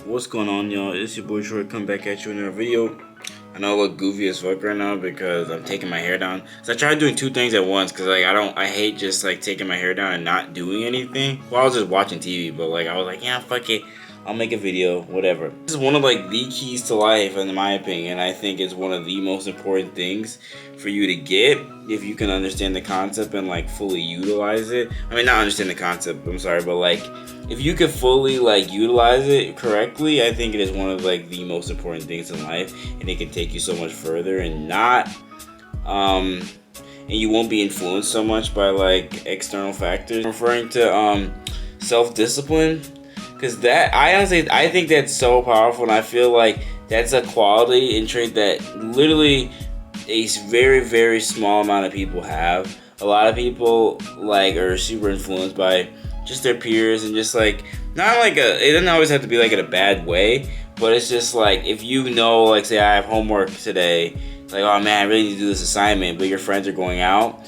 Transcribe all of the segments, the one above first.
What's going on, y'all? It's your boy Troy, come back at you in another video. I know I look goofy as fuck right now because I'm taking my hair down. So I tried doing two things at once because like I hate just like taking my hair down and not doing anything. Well, I was just watching TV, but like I was like, yeah, fuck it. I'll make a video, whatever. This is one of like the keys to life in my opinion. I think it's one of the most important things for you to get if you can understand the concept and like fully utilize it. I mean, not understand the concept, I'm sorry, but like if you could fully like utilize it correctly, I think it is one of like the most important things in life, and it can take you so much further and not and you won't be influenced so much by like external factors. I'm referring to self-discipline, because that I think that's so powerful, and I feel like that's a quality and trait that literally a very, very small amount of people have. A lot of people like are super influenced by just their peers, and just like not like it doesn't always have to be like in a bad way, but it's just like if you know, like say I have homework today, like oh man, I really need to do this assignment, but your friends are going out.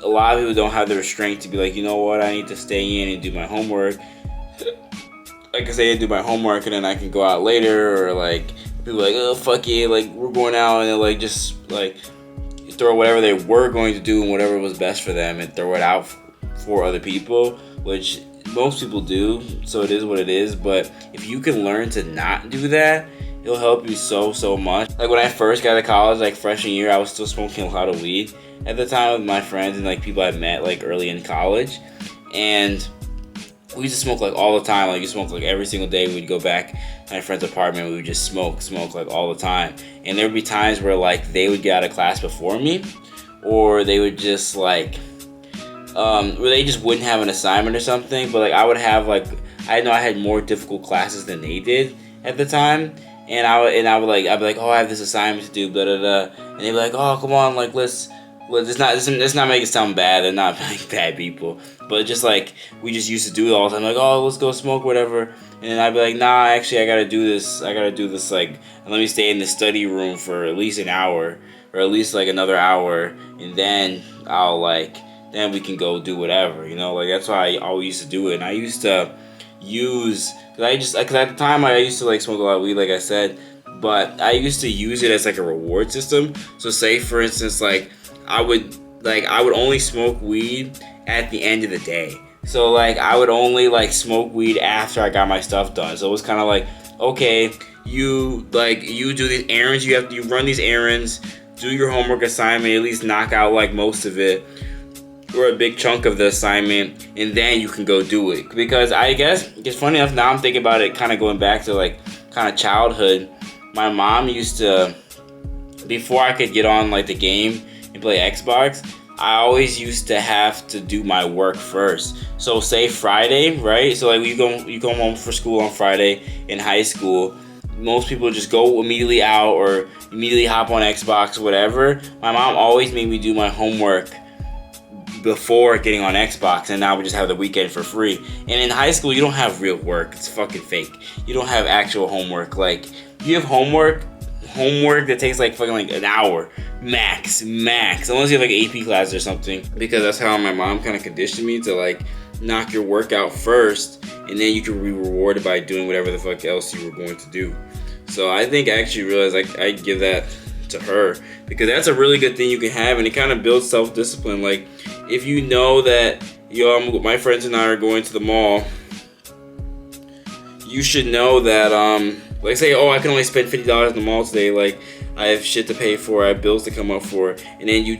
A lot of people don't have the restraint to be like, you know what, I need to stay in and do my homework. Like I say, I do my homework and then I can go out later, or like people are like, oh fuck it, like we're going out, and they're like just like throw whatever they were going to do and whatever was best for them and throw it out for other people, which most people do, so it is what it is. But if you can learn to not do that, it'll help you so much. Like when I first got to college, like freshman year, I was still smoking a lot of weed at the time with my friends and like people I met like early in college, and we used to smoke like all the time. Like you smoke like every single day. We'd go back to my friend's apartment, we would just smoke like all the time. And there would be times where like they would get out of class before me, or they would just like where they just wouldn't have an assignment or something. But like I would have like, I know I had more difficult classes than they did at the time, and I'd be like, oh, I have this assignment to do, blah blah blah, and they'd be like, oh, come on, like let's not make it sound bad. They're not like bad people, but just like we just used to do it all the time. Like, oh, let's go smoke, whatever. And then I'd be like, nah, actually, I gotta do this. Like, let me stay in the study room for at least an hour, or at least like another hour, and then then we can go do whatever. You know, like that's why I always used to do it. And I used to because at the time I used to like smoke a lot of weed, like I said, but I used to use it as like a reward system. So say for instance, like I would only smoke weed at the end of the day. So like I would only like smoke weed after I got my stuff done. So it was kind of like, okay, you do these errands, you run these errands, do your homework assignment, at least knock out like most of it or a big chunk of the assignment, and then you can go do it. Because I guess it's funny enough, now I'm thinking about it, kind of going back to like kind of childhood. My mom used to, before I could get on like the game and play Xbox, I always used to have to do my work first. So say Friday, right? So like you go home for school on Friday in high school. Most people just go immediately out or immediately hop on Xbox, whatever. My mom always made me do my homework before getting on Xbox, and now we just have the weekend for free. And in high school, you don't have real work. It's fucking fake. You don't have actual homework. Like you have homework that takes like fucking like an hour max, unless you have like AP classes or something, because that's how my mom kind of conditioned me to like knock your work out first, and then you can be rewarded by doing whatever the fuck else you were going to do. So I think I actually realized I give that to her, because that's a really good thing you can have, and it kind of builds self-discipline. Like if you know that my friends and I are going to the mall, you should know that like say, oh, I can only spend $50 in the mall today, like I have shit to pay for, I have bills to come up for, and then you're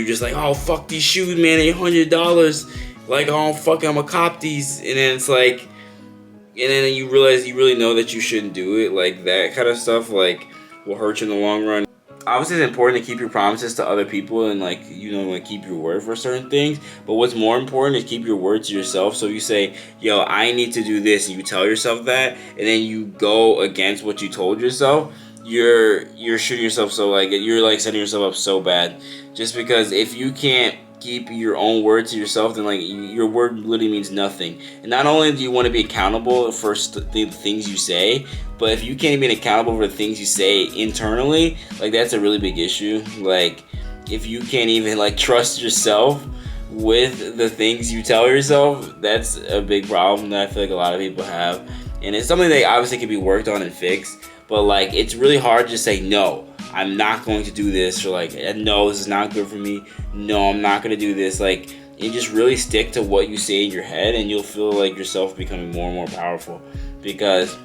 just like, oh fuck these shoes, man, $800, like oh fuck, I'm gonna cop these, and then it's like, and then you realize you really know that you shouldn't do it. Like that kind of stuff like will hurt you in the long run. Obviously it's important to keep your promises to other people and like like keep your word for certain things, but what's more important is keep your word to yourself. So you say, yo, I need to do this, and you tell yourself that, and then you go against what you told yourself, you're shooting yourself, so like you're like setting yourself up so bad, just because if you can't keep your own word to yourself, then like your word literally means nothing. And not only do you want to be accountable for the things you say, but if you can't be accountable for the things you say internally, like that's a really big issue. Like if you can't even like trust yourself with the things you tell yourself, that's a big problem that I feel like a lot of people have. and it's something that obviously can be worked on and fixed. But like, it's really hard to say no. I'm not going to do this, or like, no, this is not good for me. No, I'm not going to do this. Like, you just really stick to what you say in your head, and you'll feel like yourself becoming more and more powerful. Because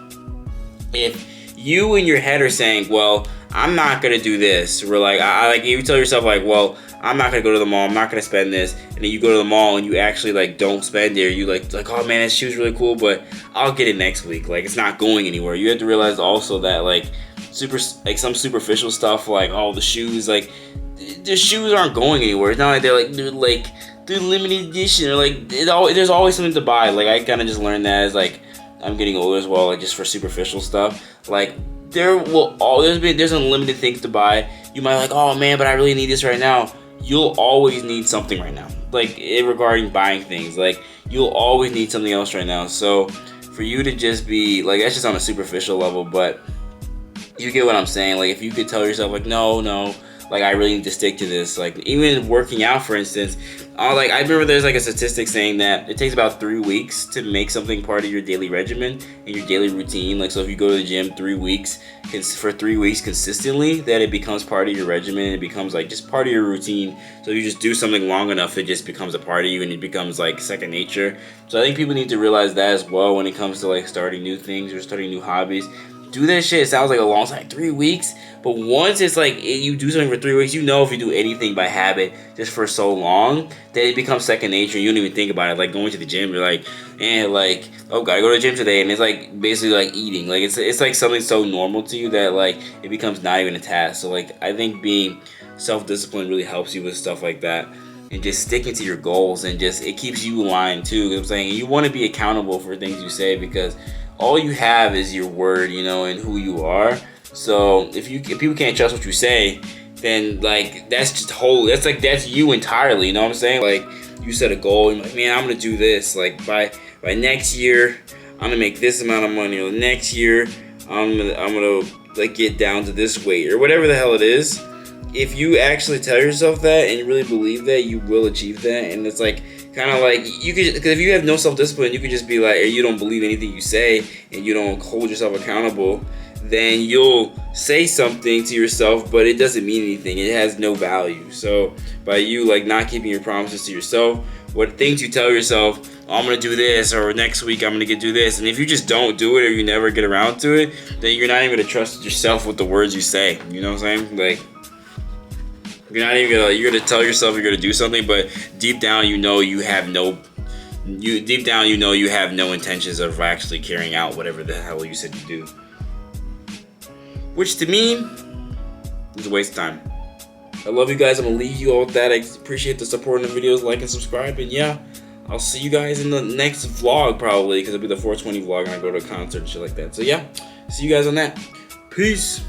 if you in your head are saying, well, I'm not gonna do this, or like, like you tell yourself like, well, I'm not gonna go to the mall, I'm not gonna spend this, and then you go to the mall and you actually like don't spend it, or you like, oh man, this shoe's really cool, but I'll get it next week. Like, it's not going anywhere. You have to realize also that like some superficial stuff, like, oh, the shoes, like the shoes aren't going anywhere. It's not like they're limited edition, or like there's always something to buy. Like, I kind of just learned that as like I'm getting older as well, like just for superficial stuff. Like, there's unlimited things to buy. You might like, oh man, but I really need this right now. You'll always need something right now. Like, regarding buying things, like you'll always need something else right now. So for you to just be like, that's just on a superficial level, but you get what I'm saying. Like, if you could tell yourself like, no, like I really need to stick to this. Like, even working out, for instance, like I remember there's like a statistic saying that it takes about 3 weeks to make something part of your daily regimen and your daily routine. Like, so if you go to the gym 3 weeks, for 3 weeks consistently, that it becomes part of your regimen. It becomes like just part of your routine. So if you just do something long enough, it just becomes a part of you, and it becomes like second nature. So I think people need to realize that as well when it comes to like starting new things or starting new hobbies. Do that shit. It sounds like a long time, 3 weeks. But once it's like you do something for 3 weeks, you know if you do anything by habit just for so long, that it becomes second nature. You don't even think about it. Like going to the gym, you're like, like, oh, gotta go to the gym today, and it's like basically like eating. Like it's like something so normal to you that like it becomes not even a task. So like, I think being self-disciplined really helps you with stuff like that. And just sticking to your goals, and just it keeps you aligned too. 'Cause I'm saying you want to be accountable for things you say, because all you have is your word, and who you are. So if people can't trust what you say, then like that's you entirely. You know what I'm saying? Like, you set a goal, you're like, man, I'm gonna do this. Like by next year, I'm gonna make this amount of money. Or next year, I'm gonna like get down to this weight, or whatever the hell it is. If you actually tell yourself that and you really believe that, you will achieve that. And it's like, kind of like, you could, because if you have no self-discipline, you could just be like, or you don't believe anything you say, and you don't hold yourself accountable, then you'll say something to yourself, but it doesn't mean anything. It has no value. So by you like not keeping your promises to yourself, what things you tell yourself, oh, I'm gonna do this, or next week I'm gonna do this, and if you just don't do it, or you never get around to it, then you're not even gonna trust yourself with the words you say. You know what I'm saying? Like, you're gonna tell yourself you're gonna do something, but deep down you know you have no intentions of actually carrying out whatever the hell you said you do. Which to me is a waste of time. I love you guys. I'm gonna leave you all with that. I appreciate the support in the videos, like and subscribe, and yeah, I'll see you guys in the next vlog probably, because it'll be the 420 vlog and I go to a concert and shit like that. So yeah, see you guys on that. Peace.